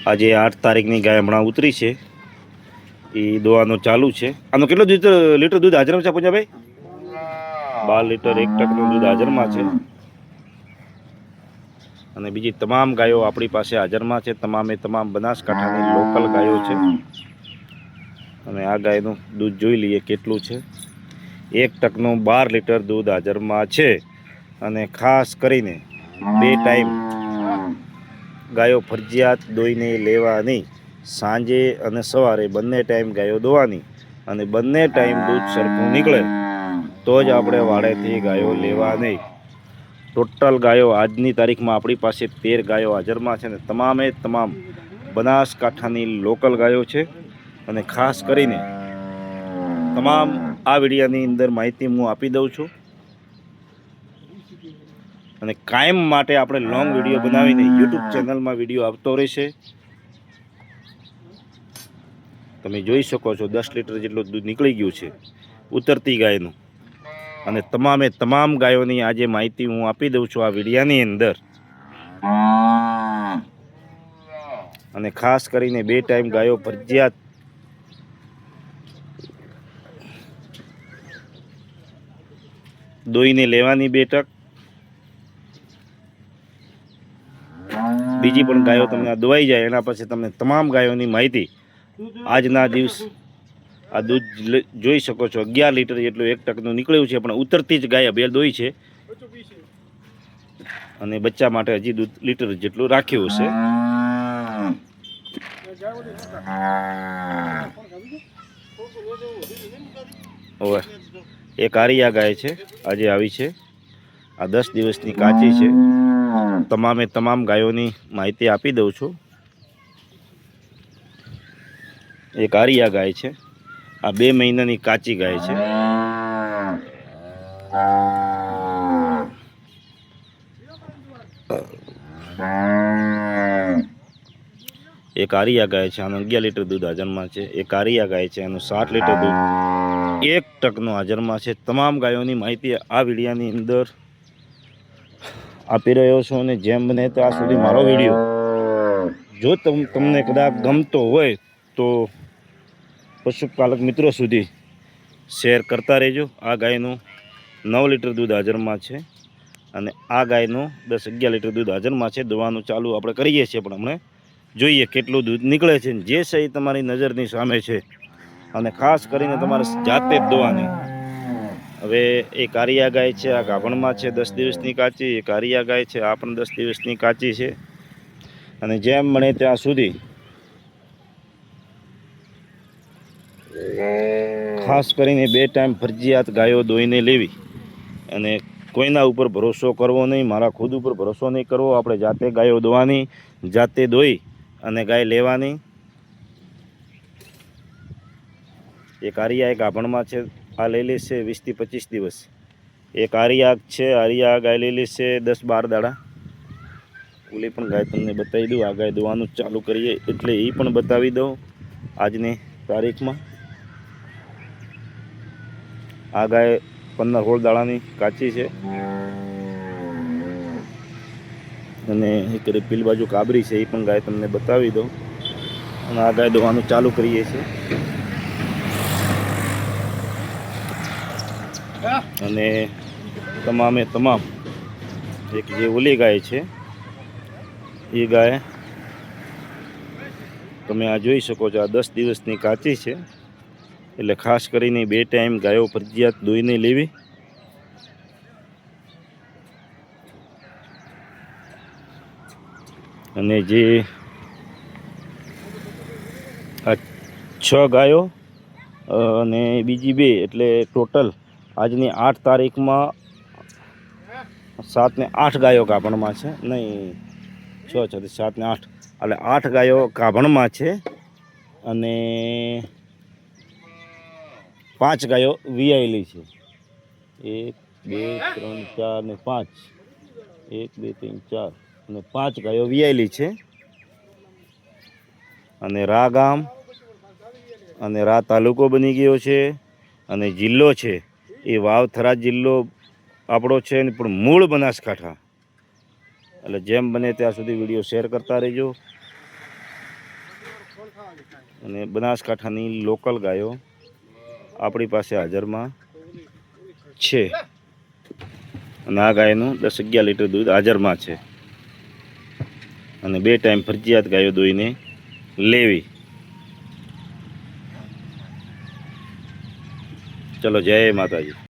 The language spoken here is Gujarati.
આજે 8 તારીખની ગાય હમણાં ઉતરી છે, એ દોવાનો ચાલુ છે. આનો કેટલો લીટર દૂધ હાજરમાં છે પૂજાભાઈ? 12 લીટર 1 ટકનું દૂધ હાજરમાં છે. અને બીજી તમામ ગાયો આપણી પાસે હાજરમાં છે. તમામે તમામ બનાસકાંઠાની લોકલ ગાયો છે. અને આ ગાયનું દૂધ જોઈ લઈએ કેટલું છે. 1 ટકનું 12 લીટર દૂધ હાજરમાં છે. અને ખાસ કરીને 2 ટાઈમ ગાયો ફરજિયાત દોઈને લેવાની, સાંજે અને સવારે બંને ટાઈમ ગાયો દોવાની. અને બંને ટાઈમ દૂધ સરખું નીકળે તો જ આપણે વાડેથી ગાયો લેવાની. ટોટલ ગાયો આજની તારીખમાં આપણી પાસે 13 ગાયો હાજરમાં છે. અને તમામે તમામ બનાસકાંઠાની લોકલ ગાયો છે. અને ખાસ કરીને તમામ આ વિડીયોની અંદર માહિતી હું આપી દઉં છું. અને કાયમ માટે આપણે લોંગ વિડીયો બનાવીને યુટ્યુબ ચેનલમાં વિડીયો આવતો રહેશે. તમે જોઈ શકો છો 10 લીટર જેટલું દૂધ નીકળી ગયું છે ઉતરતી ગાયનું. અને તમામે તમામ ગાયોની આજે માહિતી હું આપી દઉં છું આ વિડીયાની અંદર. અને ખાસ કરીને 2 ટાઈમ ગાયો ફરજિયાત દોઈને લેવાની 2 ટક. બીજી પણ ગાયો તમને દોવાઈ જાય એના પછી તમને તમામ ગાયોની માહિતી આજના દિવસ આ દૂધ જોઈ શકો છો. 11 લીટર જેટલું 1 ટકનું નીકળ્યું છે, પણ ઉતરતી જ ગાય બે દોઈ છે. અને બચ્ચા માટે હજી દૂધ લીટર જેટલું રાખ્યું છે. હવે એક આરિયા ગાય છે, આજે આવી છે. આ 10 દિવસની કાચી છે. તમામે તમામ ગાયોની માહિતી આપી દઉં છું. એક આરિયા ગાય છે, આ 2 મહિનાની કાચી ગાય છે. એક આરિયા ગાય છે, આનું 11 લીટર દૂધ હાજરમાં છે. એક આરિયા ગાય છે, એનું 7 લીટર દૂધ 1 ટકનું હાજરમાં છે. તમામ ગાયોની માહિતી આ વિડીયાની અંદર આપી રહ્યો છું. અને જેમ બને ત્યાં સુધી મારો વિડીયો જો તમને કદાચ ગમતો હોય તો પશુપાલક મિત્રો સુધી શેર કરતા રહેજો. આ ગાયનું 9 લીટર દૂધ હાજરમાં છે. અને આ ગાયનું 10-11 લીટર દૂધ હાજરમાં છે. દોવાનું ચાલુ આપણે કરીએ છીએ, પણ હમણાં જોઈએ કેટલું દૂધ નીકળે છે. જે સહી તમારી નજરની સામે છે. અને ખાસ કરીને તમારે જાતે જ દોવાની. હવે એક આરિયા ગાય છે, આ ગાભણમાં છે, 10 દિવસની કાચી. એક આરિયા ગાય છે, આ પણ 10 દિવસની કાચી છે. અને જેમ બને ત્યાં સુધી ખાસ કરીને 2 ટાઈમ ફરજિયાત ગાયો દોઈને લેવી. અને કોઈના ઉપર ભરોસો કરવો નહીં, મારા ખુદ ઉપર ભરોસો નહીં કરવો. આપણે જાતે ગાયો દોવાની, જાતે દોઈ અને ગાય લેવાની. એક આરિયા એક ગાભણમાં છે, આ લઈ લેશે 20 થી 25 દિવસ. એક આરિયા છે, આરિયા ગાય લઈ લેશે 10-12 દાડા. ઓલી પણ ગાય તમને બતાવી દઉં. આ ગાય દોવાનું ચાલુ કરીએ એટલે એ પણ બતાવી દઉં આજની તારીખમાં. આ ગાય 15-16 દાડાની કાચી છે. અને એક પેલી બાજુ કાબરી છે, એ પણ ગાય તમને બતાવી દઉં. અને આ ગાય દોવાનું ચાલુ કરીએ છીએ. અને તમામે તમામ એક જે ઓલી ગાય છે એ ગાય તમે આ જોઈ શકો છો. આ 10 દિવસની કાચી છે. એટલે ખાસ કરીને 2 ટાઈમ ગાયો ફરજિયાત દોઈને લેવી. અને જે આ 6 ગાયો અને બીજી 2 એટલે ટોટલ આજની 8 તારીખમાં 7 ને 8 ગાયો ગાભણમાં છે. નહીં, 6 6 7 ને 8 એટલે 8 ગાયો ગાભણમાં છે. અને 5 ગાયો વિયાયેલી છે. 1 2 3 4 ને 5. 1 2 3 4 અને 5 ગાયો વિયાયેલી છે. અને રા ગામ અને રા તાલુકો બની ગયો છે. અને જિલ્લો છે એ વાવથરા જિલ્લો આપણો છે, પણ મૂળ બનાસકાંઠા. એટલે જેમ બને ત્યાં સુધી વિડીયો શેર કરતા રહેજો. અને બનાસકાંઠાની લોકલ ગાયો આપણી પાસે હાજરમાં છે. અને આ ગાયનું 10-11 લીટર દૂધ હાજરમાં છે. અને 2 ટાઈમ ફરજિયાત ગાયો દોઈને લેવી. ચલો, જય માતાજી.